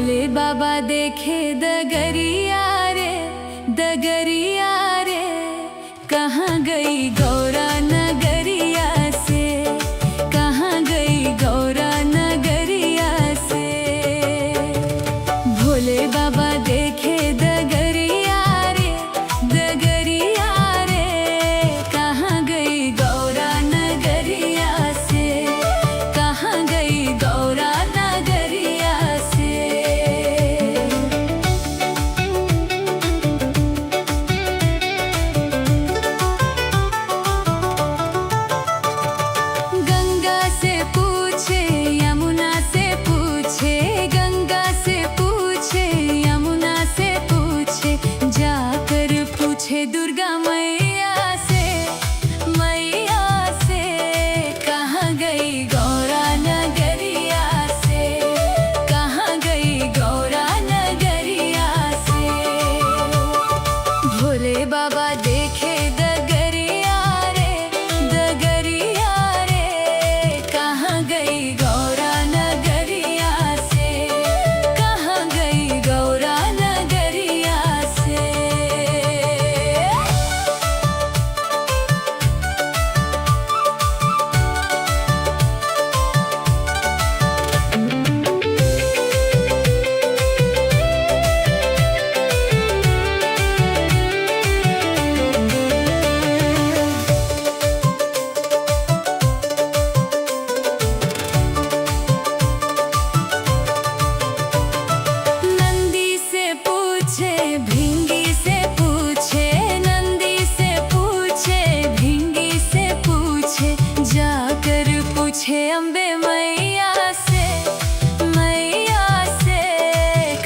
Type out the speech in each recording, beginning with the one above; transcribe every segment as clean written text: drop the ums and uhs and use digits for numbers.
भोले बाबा देखे दगरिया रे, दगरिया रे, कहाँ गई गौरा नगरिया से, कहाँ गई गौरा नगरिया से। भोले बाबा देखे दगरिया रे, दगरिया रे, कहाँ गई गौरा नगरिया से, कहाँ गई गौरा नगरिया से। गंगा से पूछे यमुना से पूछे, गंगा से पूछे यमुना से पूछे, जाकर पूछे दुर्गा मैया से, मैया से, कहाँ गई गौरा नगरिया से, कहाँ गई गौरा नगरिया से। भोले बाबा देखे दगरिया रे, दगरिया रे, कहाँ गई गौरा नगरिया से, कहाँ गई गौरा नगरिया से। नंदी से पूछे भिंगी से पूछे, नंदी से पूछे भिंगी से पूछे, जाकर पूछे अम्बे मैया से, मैया से,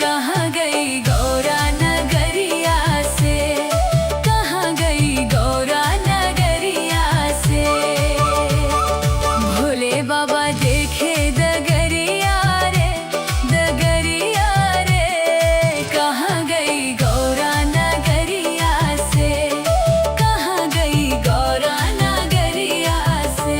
कहाँ गई गौरा नगरिया से, कहाँ गई गौरा नगरिया से। भोले बाबा देखे दगरिया रे, दगरिया रे, कहाँ गई गौरा नगरिया से, कहाँ गई गौरा नगरिया से।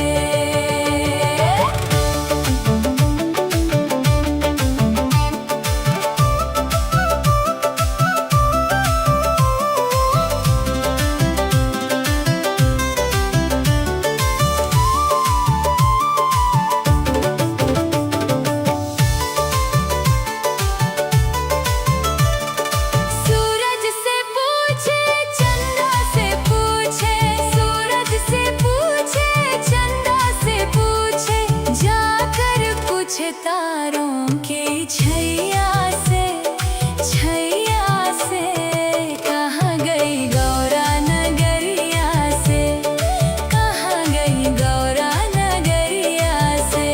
सूरज से पूछे चंदा से पूछे, सूरज से पूछे चंदा से पूछे, जाकर पूछे तारों की छैया से, छैया से, कहाँ गई गौरा नगरिया से, कहाँ गई गौरा नगरिया से।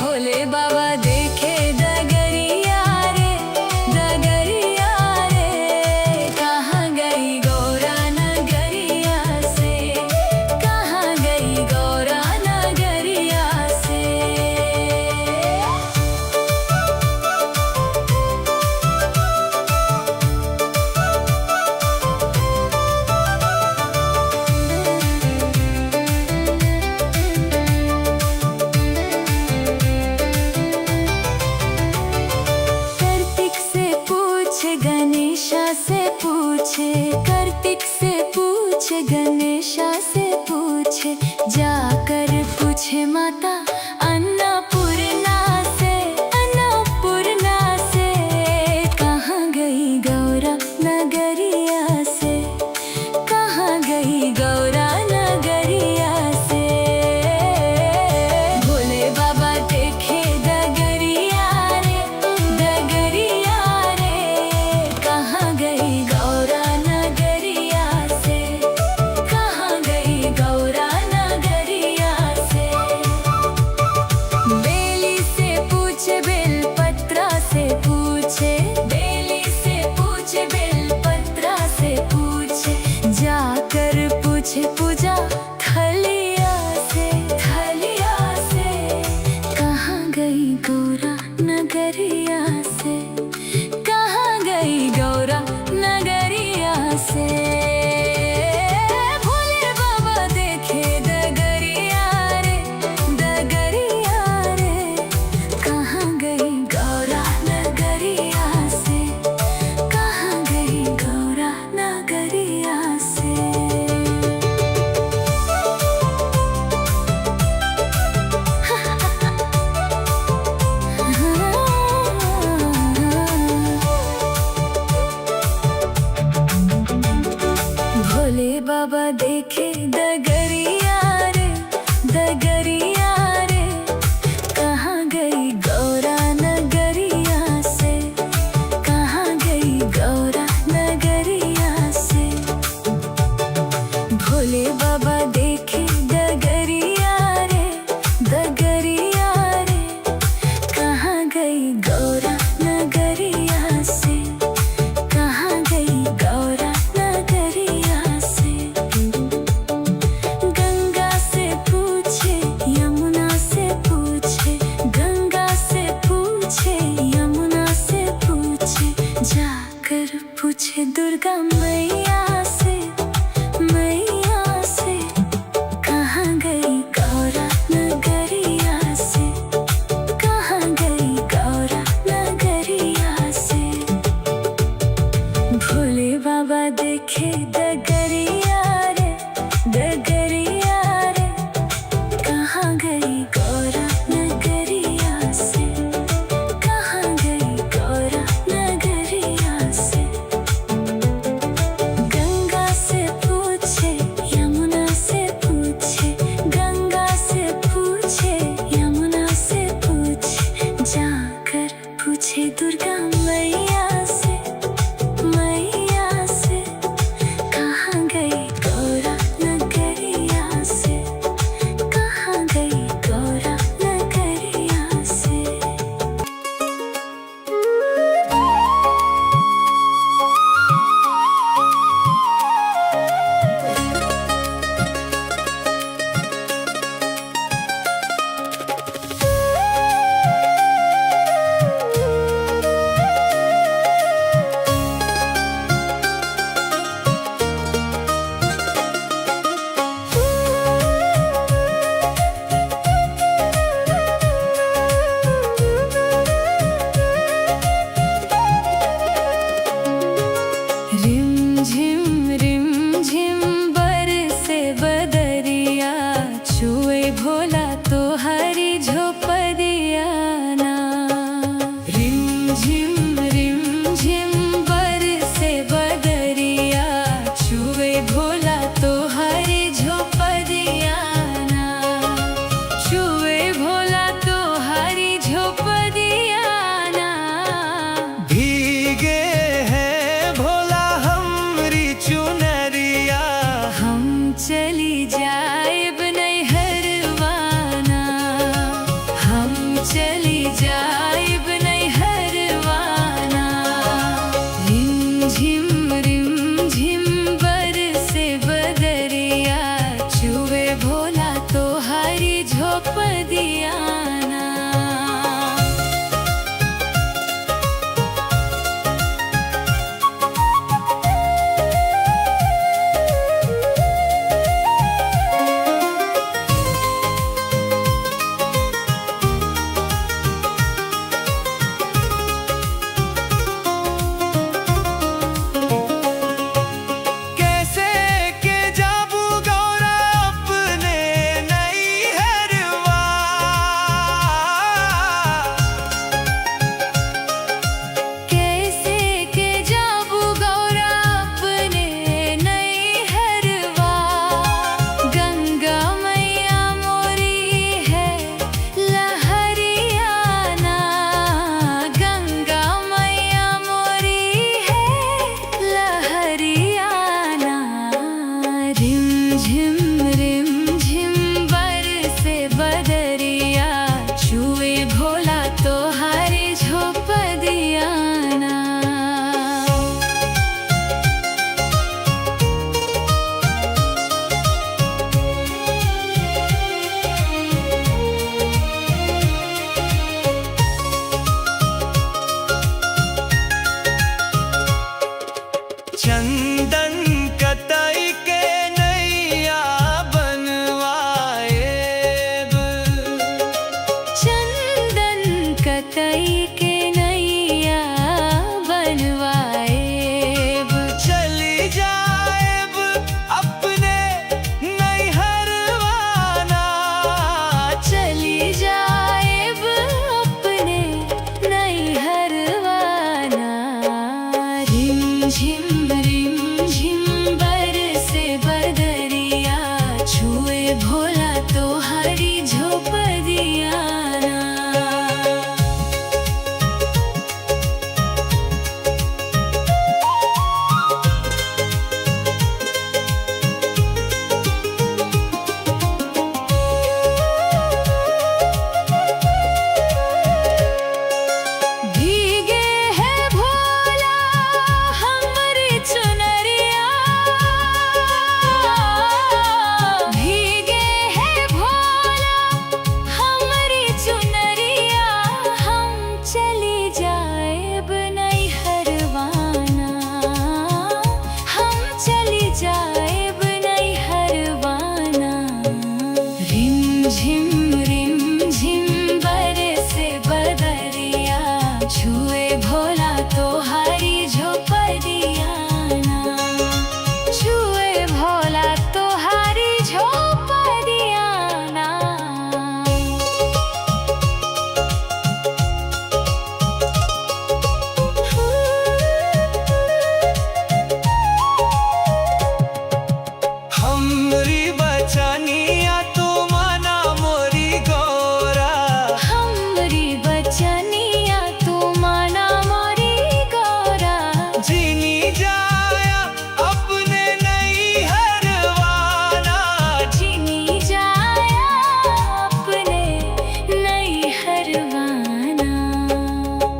भोले बाबा देखे दगरिया रे, दगरिया रे, कहाँ गई गौरा नगरिया से, कहाँ गई गौरा नगरिया से। कार्तिक से पूछे गणेशा से पूछे, कार्तिक से पूछे गणेशा से पूछे, जाकर पूछे माता अन्नपूर्णा से, अन्नपूर्णा से, कहाँ गई गौरा नगरिया से, कहाँ गई गौरा नगरिया से। भोले बाबा देखे दगरिया रे, दगरिया रे, कहाँ गई गौरा नगरिया से, कहाँ गई गौरा नगरिया से। बेली से पूछे बेलपत्रा से पूछे, बेली से पूछे बेलपत्रा से पूछे, जाकर पूछे पूजा थलिया से, थलिया से, कहाँ गई गौरा नगरिया से, कहाँ गई गौरा नगरिया से। भोले बाबा देखे दगरिया रे, दगरिया रे, कहाँ गई गौरा गई गौरा नगरिया से, कहाँ गई गौरा नगरिया से। गंगा से पूछे यमुना से पूछे, गंगा से पूछे यमुना से पूछे, जाकर पूछे दुर्गा मैया से, मैया से। कहाँ गई गौरा नगरिया से, कहाँ गई गौरा नगरिया से। भोले बाबा देखे डगरिया रे, डगरिया रे, कहाँ गई गौरा नगरिया से, कहाँ गई गौरा नगरिया से। गंगा से पूछे यमुना से पूछे, गंगा से पूछे यमुना से पूछे, जाकर पूछे दुर्गा मैया से, मैया से। कहाँ गई गौरा नगरिया से, कहाँ गई गौरा नगरिया से।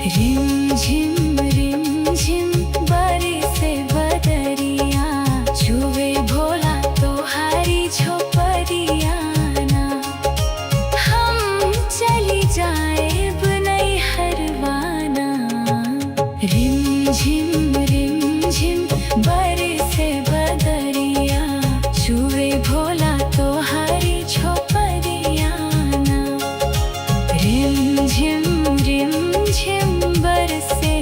रिम झिम बरसे बदरिया, छुए भोला तोहारी झोपड़िया ना। हम चली जाएब नैहरवाना। रिम झिम बरसे बदरिया, छुए भोला तोहारी झोपड़िया ना। रिम झिम बरसे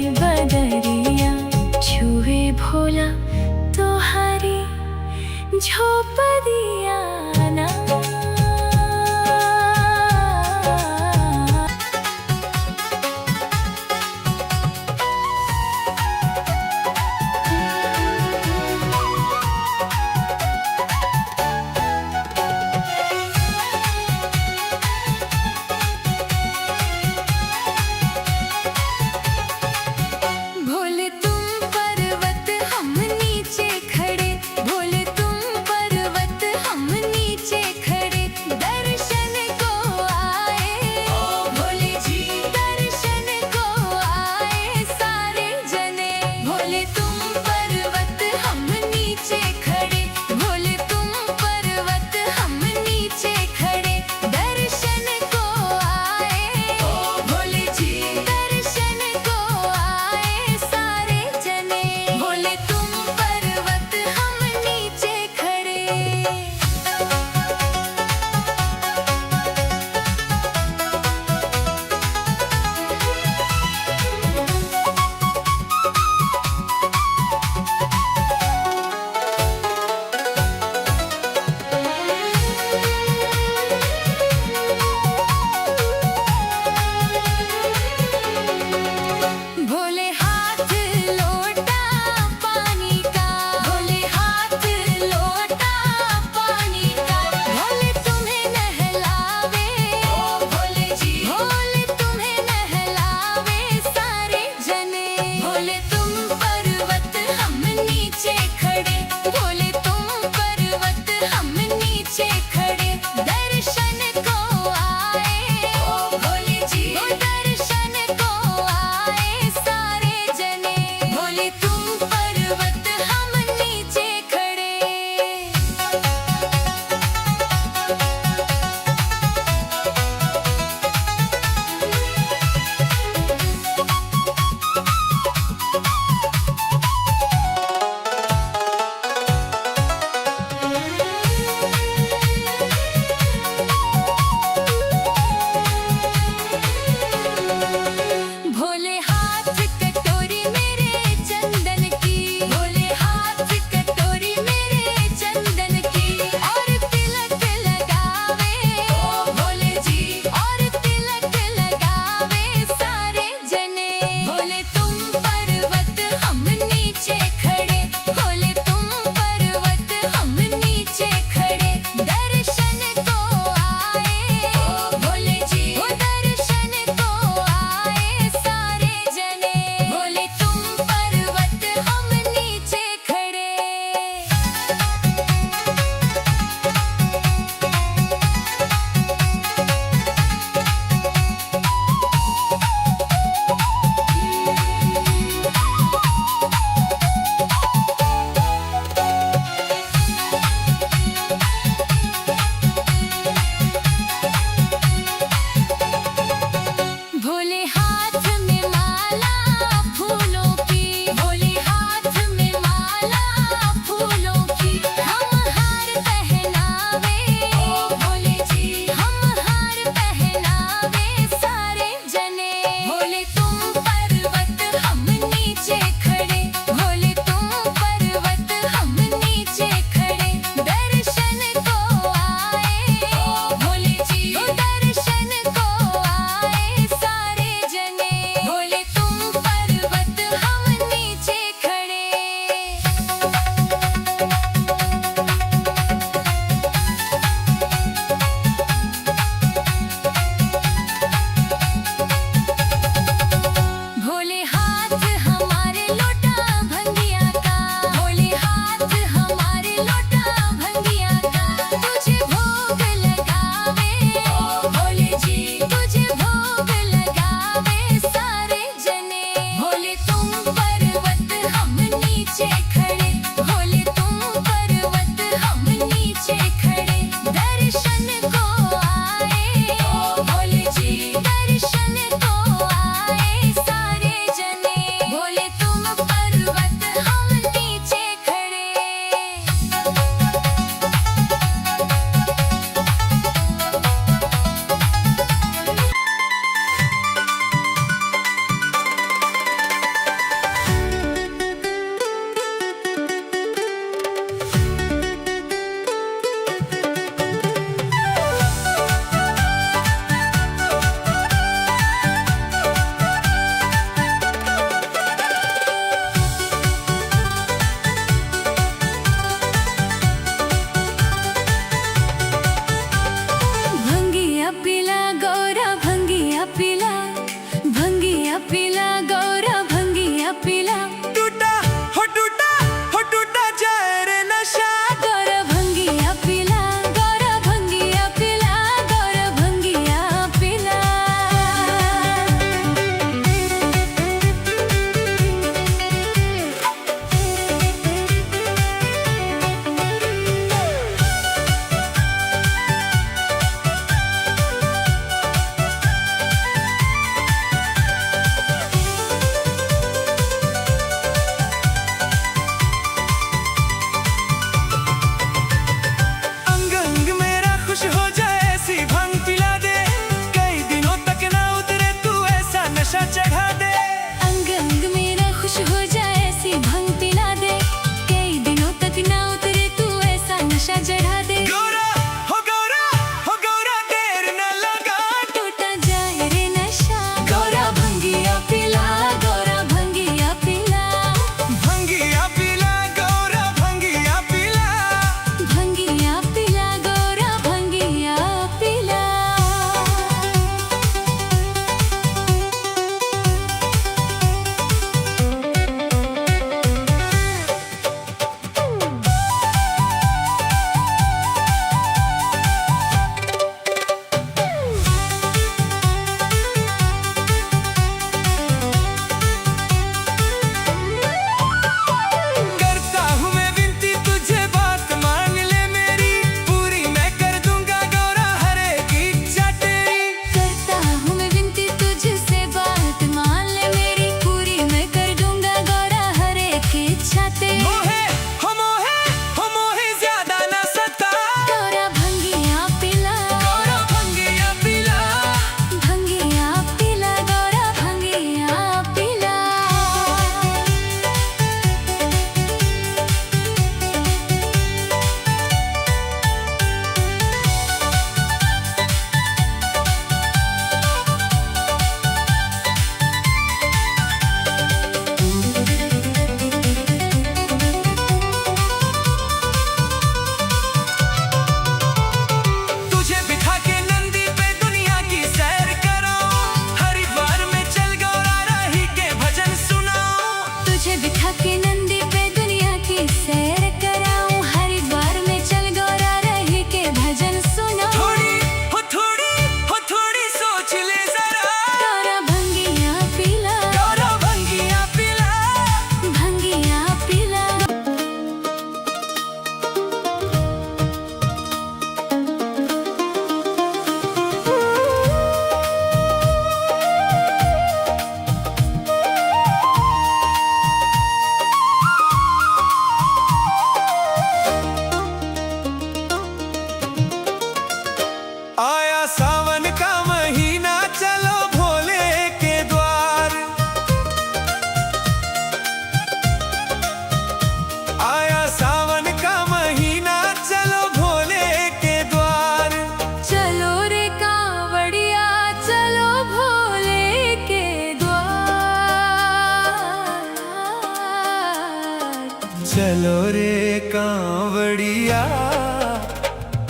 चलो रे कांवड़िया,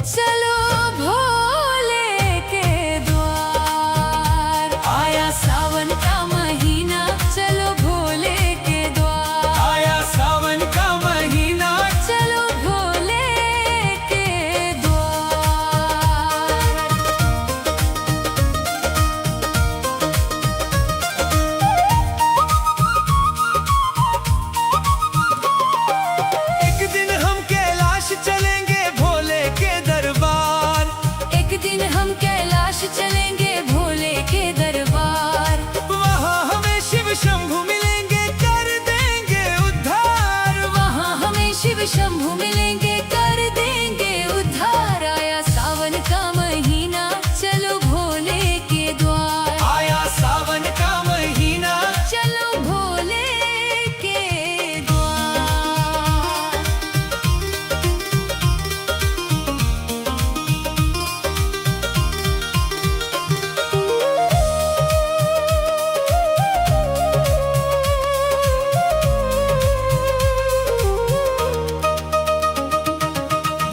चलो भोले के द्वार। आया सावन का महीना, चलो भोले के द्वार। आया सावन का महीना, चलो भोले के द्वार। एक दिन हम कैलाश चलेंगे भोले के दरबार। एक दिन हम कैलाश चलेंगे भोले के दरबार। वहाँ हमें शिव शंभु मिलेंगे, कर देंगे उद्धार। वहाँ हमें शिव शंभु मिलेंगे, कर देंगे उद्धार। आया सावन का महीना, चलो भोले के द्वार। आया सावन का महीना, चलो भोले के द्वार।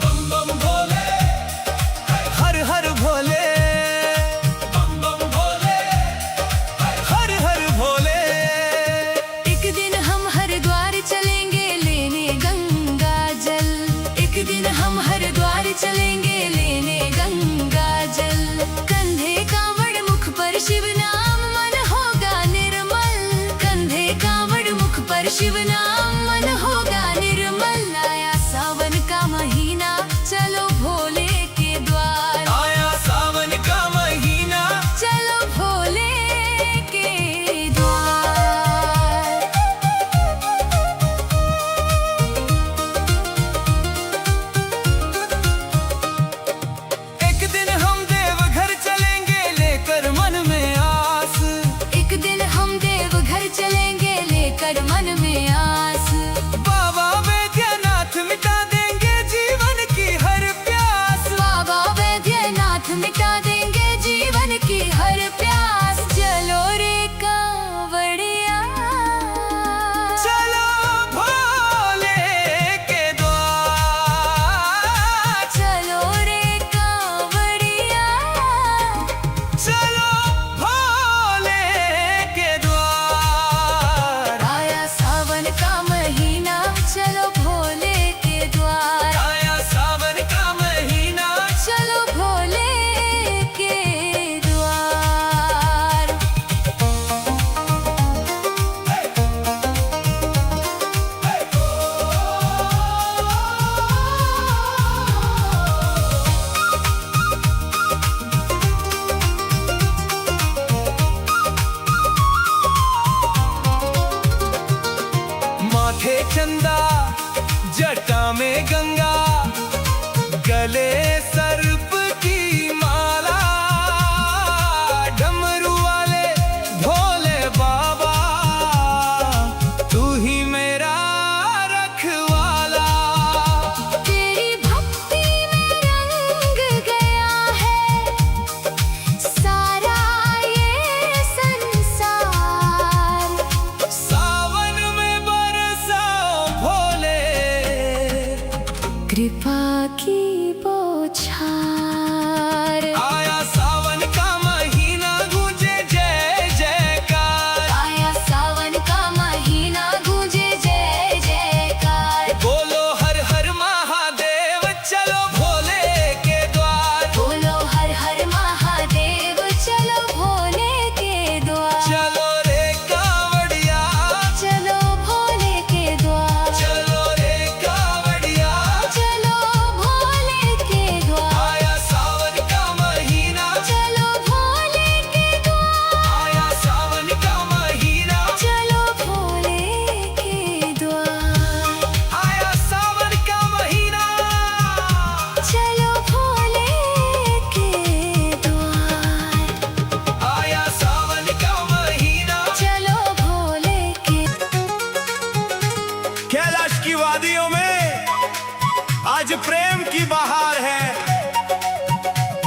बम बम भोले, हर हर भोले, बम बम भोले, हर हर भोले। एक दिन हम हरिद्वार चलेंगे लेने गंगा जल। एक दिन हम हरिद्वार चलेंगे लेने गंगा जल। कंधे कांवड़ मुख पर शिव नाम, मन होगा निर्मल। कंधे कांवड़ मुख पर शिव नाम, मन होगा निर्मल। आया सावन का महीना, चलो भोले के द्वार। आया सावन का महीना, चलो भोले के द्वार। एक दिन हम देवघर चलेंगे लेकर मन में आस। एक दिन हम देवघर चलेंगे लेकर मन में आस। बाबा वैद्यनाथ मिटा देंगे जीवन की हर प्यास। बाबा वैद्यनाथ मिटा देंगे जीवन की हर प्यास। चलो रे कांवड़िया, चलो भोले के द्वार। चलो रे कांवड़िया। चलो भोले के द्वार। आया सावन का महीना, चलो भोले के द्वार। आया सावन का महीना, चलो भोले के द्वार। माथे चंदा, जटा में गंगा, गले सर्प की माला। डमरू वाले भोले बाबा, तू ही मेरा रखवाला। तेरी भक्ति में रंग गया है सारा ये संसार। सावन में बरसाओ भोले, कृपा की बौछार। आया सावन का महीना, गूंजे जय जयकार। आया सावन का महीना, गूंजे जय जयकार। बोलो हर हर महादेव, चलो भोले के द्वार। बोलो हर हर महादेव, चलो भोले के द्वार। चलो रे कांवड़िया, चलो भोले के द्वार। चलो रे कांवड़िया। चलो भोले के द्वार। आया सावन का महीना, चलो भोले के द्वार। आया सावन का महीना, चलो भोले के द्वार। आया सावन का महीना। चलो भोले के द्वार। आया सावन का महीना। चलो भोले के। कैलाश की वादियों में आज प्रेम की बहार है।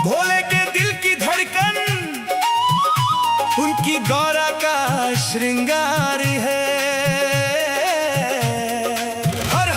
भोले के दिल की धड़कन, उनकी गौरा का श्रृंगार है। हर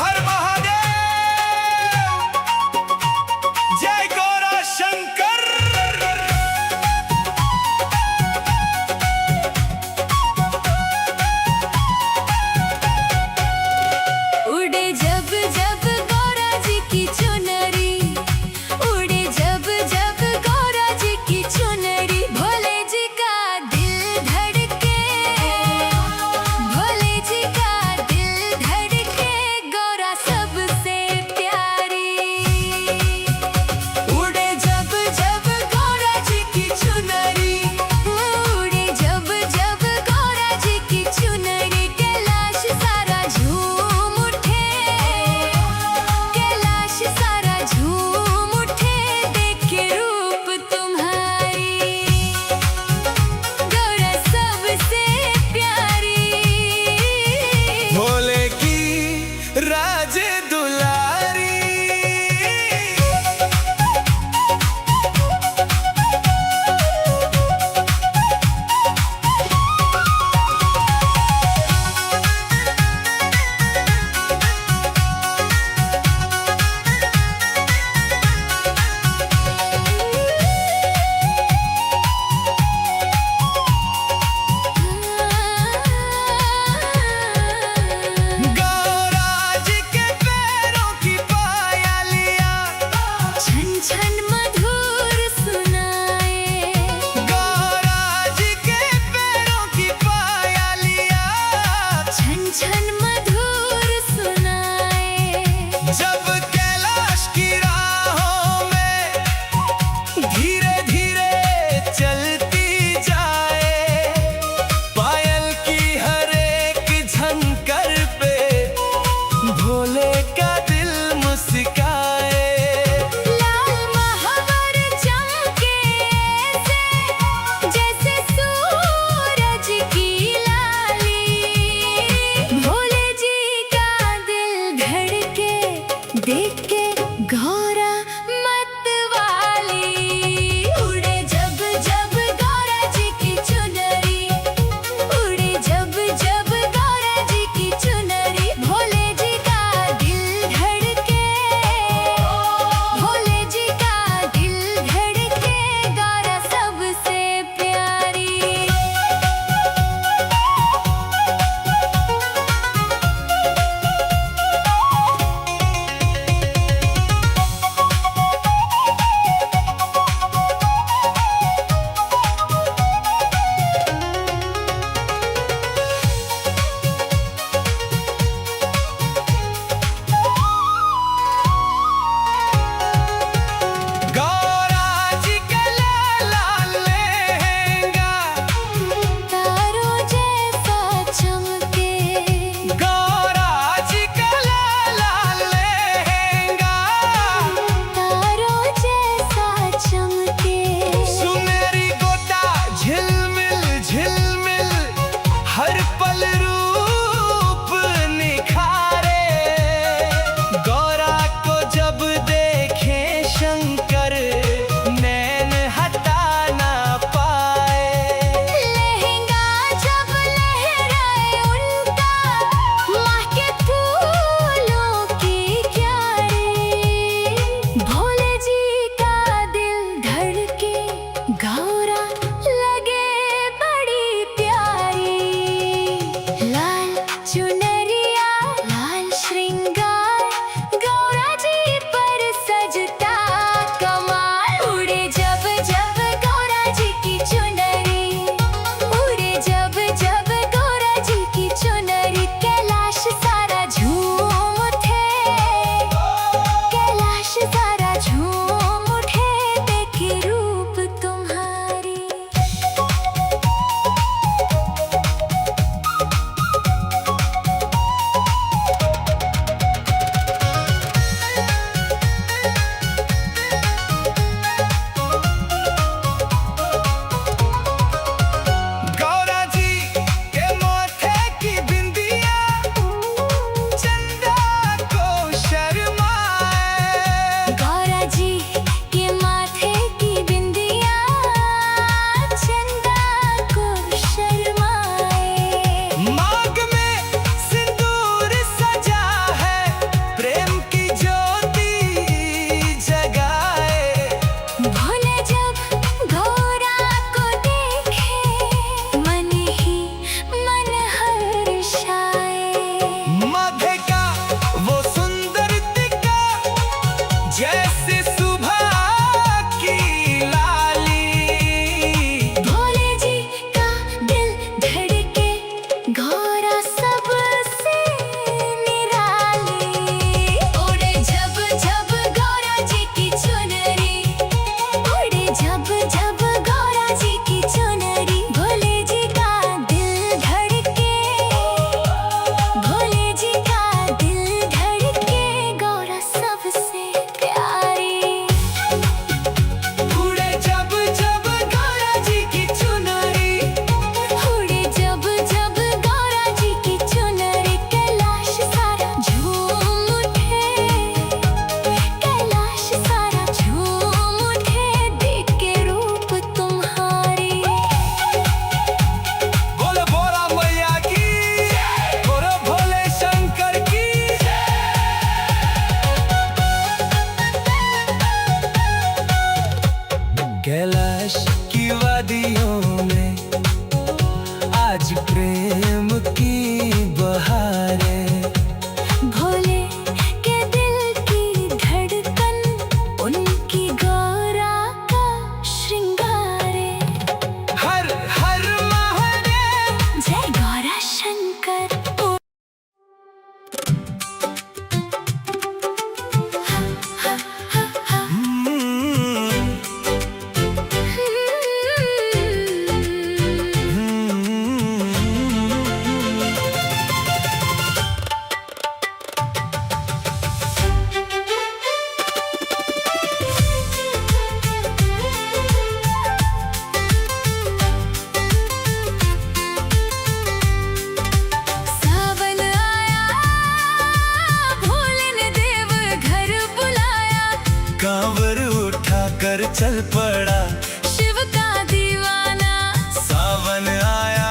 चल पड़ा शिव का दीवाना। सावन आया,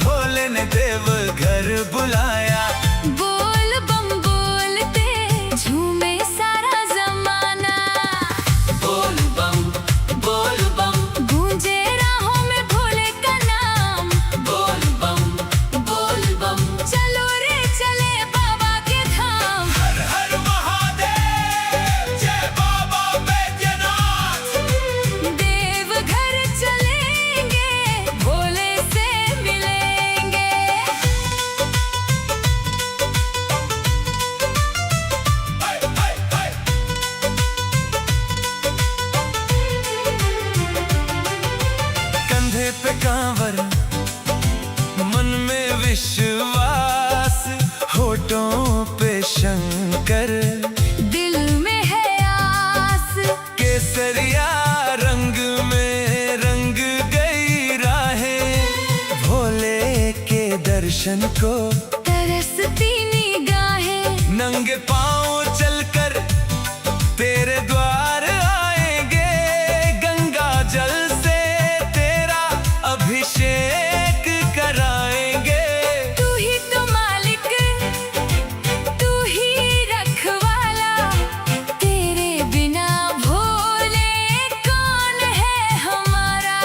भोले ने देव घर बुलाया। बोल बम बोलते झूमे सारा जमाना। बोल बम गूंजे राहों में भोले का नाम। बोल बम चलो रे चले बाबा के धाम। हर हर महादेव, जय बाबा बैद्यनाथ। देवघर चलेंगे, भोले से मिलेंगे। हाय हाय हाय। कंधे पे कांवर, मन में विश्वास, होठों पे शंकर, दिल में है आस। केसरिया रंग में रंग गई राहें। भोले के दर्शन को तरसती निगाहें। नंगे पांव चलकर तेरे द्वार आएंगे। गंगा जल से तेरा अभिषेक कराएंगे। तू ही तो मालिक, तू ही रखवाला। तेरे बिना भोले कौन है हमारा।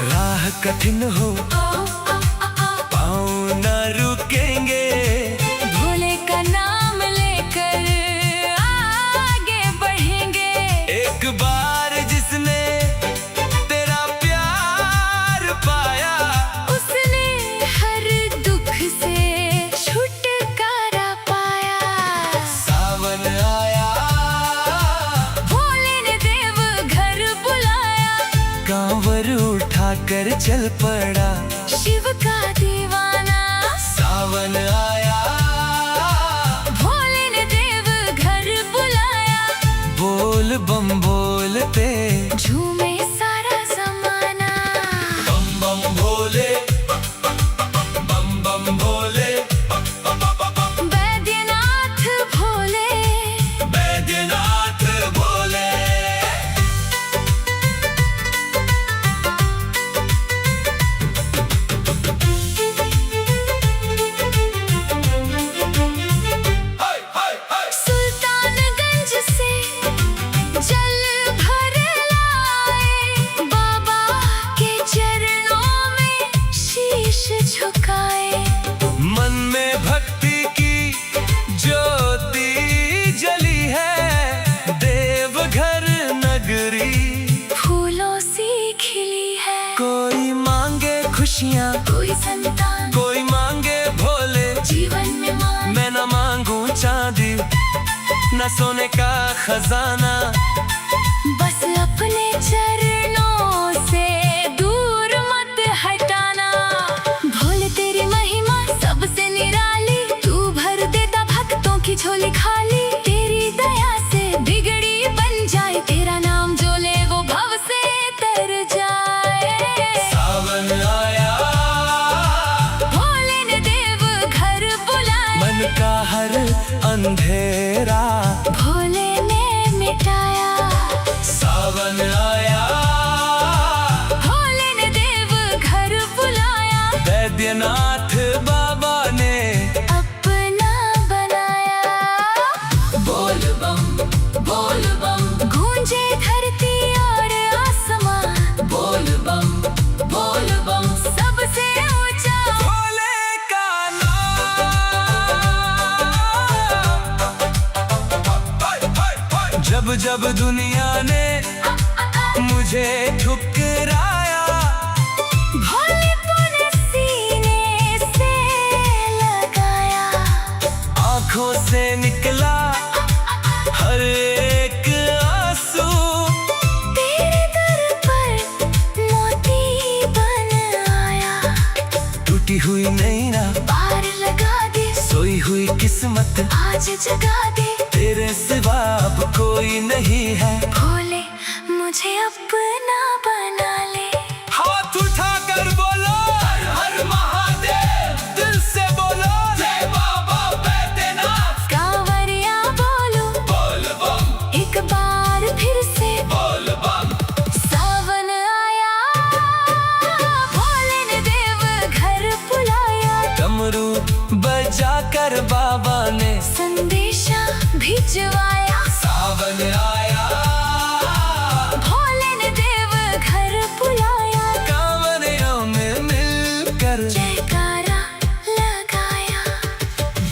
राह कठिन हो, पाँव न रुकेंगे। भोले का नाम लेकर आगे बढ़ेंगे। एक बार जिसने तेरा प्यार पाया, उसने हर दुख से छुटकारा पाया। सावन आया, भोले ने देव घर बुलाया। कांवर उठाकर चल पड़ा शिव का दीवाना। सावन आया, भोले ने देव घर बुलाया। बोल बम बोलते झूमे सारा जमाना। बम बम भोले, बम बम भोले, बैद्यनाथ भोले। बैद्यनाथ भोले। हाय हाय हाय। सुल्तानगंज से जल भर लाए। बाबा के चरणों में शीश झुकाए। मन में भक्ति की ज्योति जली है। देवघर नगरी फूलों सी खिली है। कोई मांगे खुशियाँ, कोई संतान, कोई मांगे भोले। जीवन में मान। मैं न मांगू चांदी, न सोने का खजाना। बस अपने चरणों से दूर मत हटाना। भोले तेरी महिमा सबसे निराली। तू भर देता भक्तों की झोली खाली। तेरी दया से बिगड़ी बन जाए। तेरा नाम जो ले वो भव से तर जाए। सावन आया, भोले ने देव घर बुलाया। मन का हर अंधेरा भोले ने मिटाया। सावन आया, भोले ने देव घर बुलाया। बैद्यनाथ बाबा ने अपना बनाया। बोल बम गूंजे धरती और आसमां। बोल बम सबसे ऊंचा भोले का नाम। जब जब दुनिया ने मुझे ठुकराया, भोलेपन सीने से लगाया। आंखों से निकला हर एक आंसू। तेरे दर पर मोती बन आया। टूटी हुई नैना पार लगा दे। सोई हुई किस्मत आज जगा दे। तेरे सिवा अब कोई नहीं है। भोले मुझे अपना बना ले। हाथ उठा कर बोलो हर हर महादेव। दिल से बोलो जय बाबा बैद्यनाथ। कांवरिया बोलो बोल बम एक बार फिर से। डमरू बजा कर बाबा ने संदेशा भिजवाया, सावन आया, भोले ने देव घर बुलाया, कांवरियों में मिलकर जयकारा लगाया।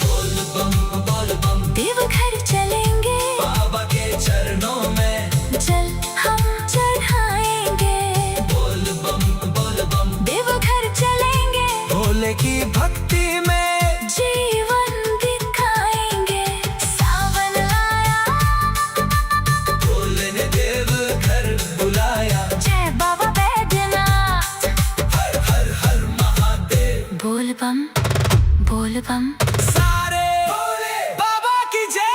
बोल बम देव घर चलेंगे, बाबा के चरणों में जल हम चढ़ाएंगे। बोल बम देव घर चलेंगे, भोले की भक्ति में जीवन दिखाएंगे। सावन आया, भोले ने देव घर बुलाया, जय बाबा बैद्यनाथ, हर हर हर महादेव। बोल बम सारे भोले बाबा की जय।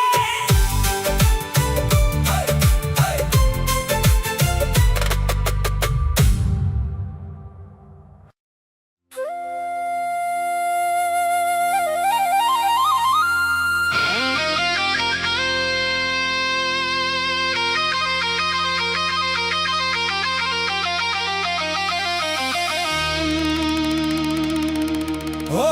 हाय हाय ओ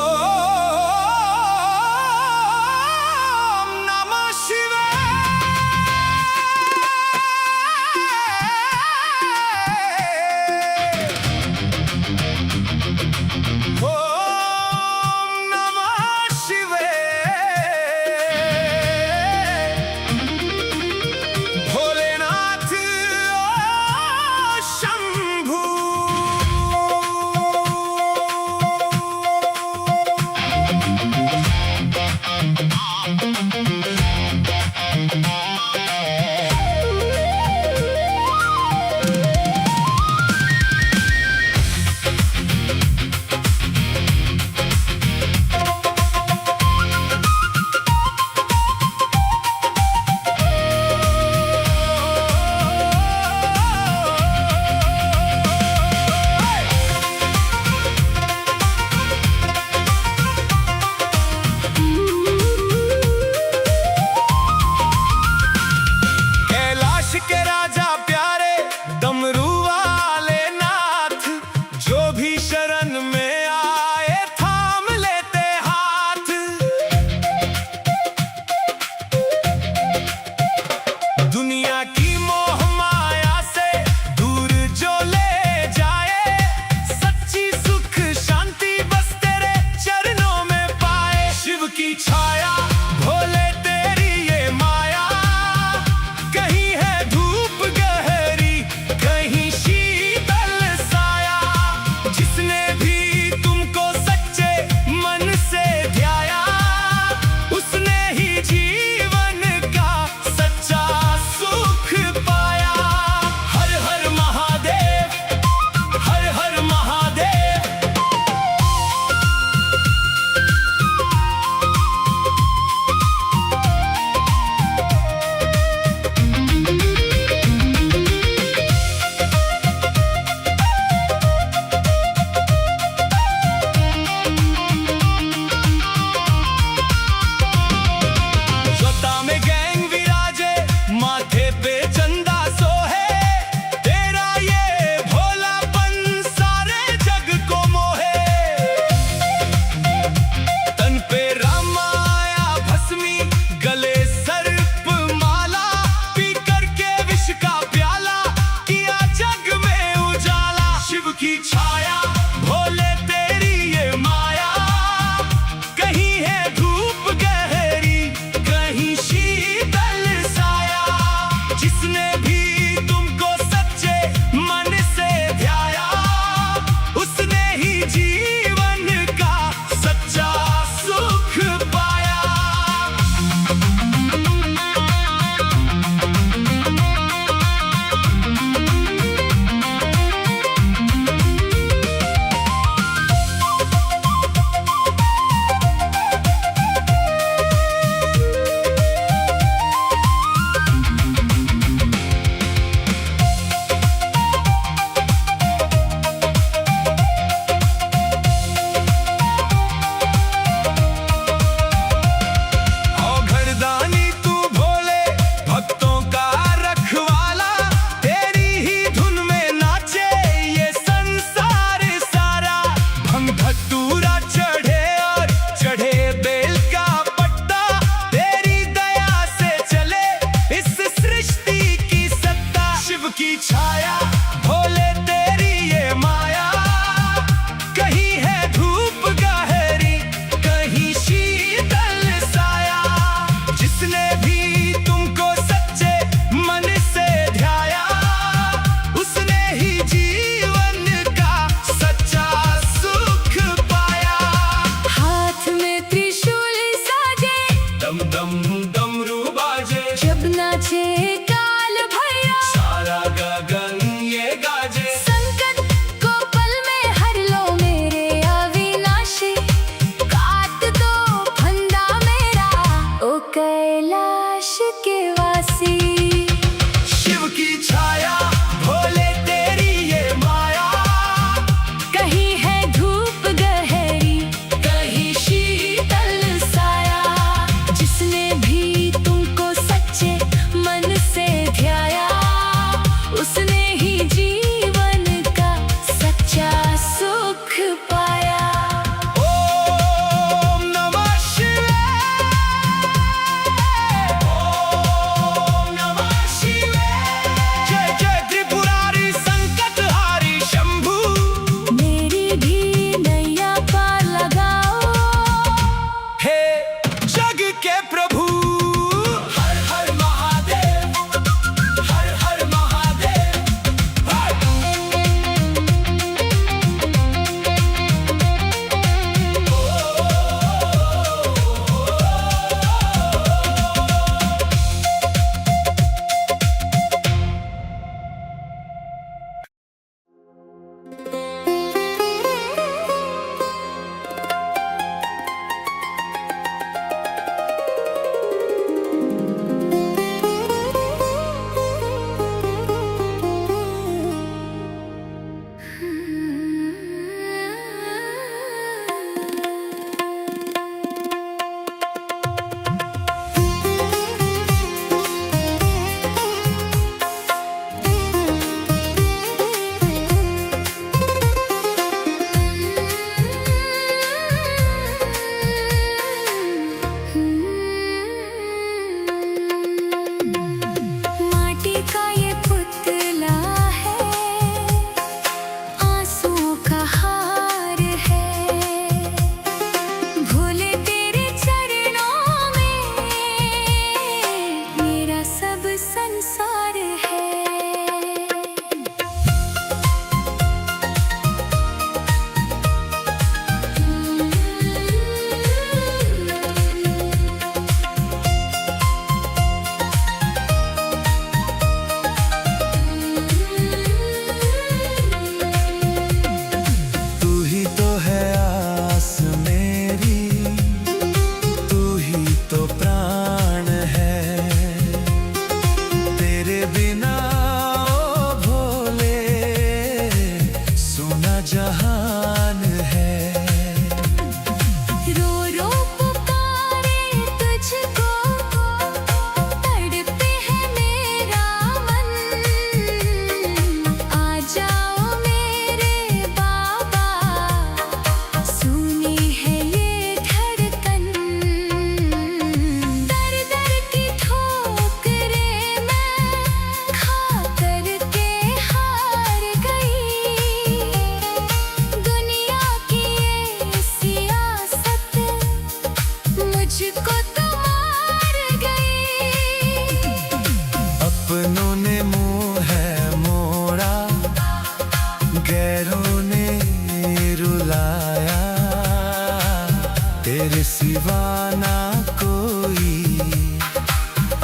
तेरे सिवा ना कोई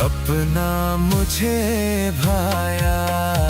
अपना मुझे भाया।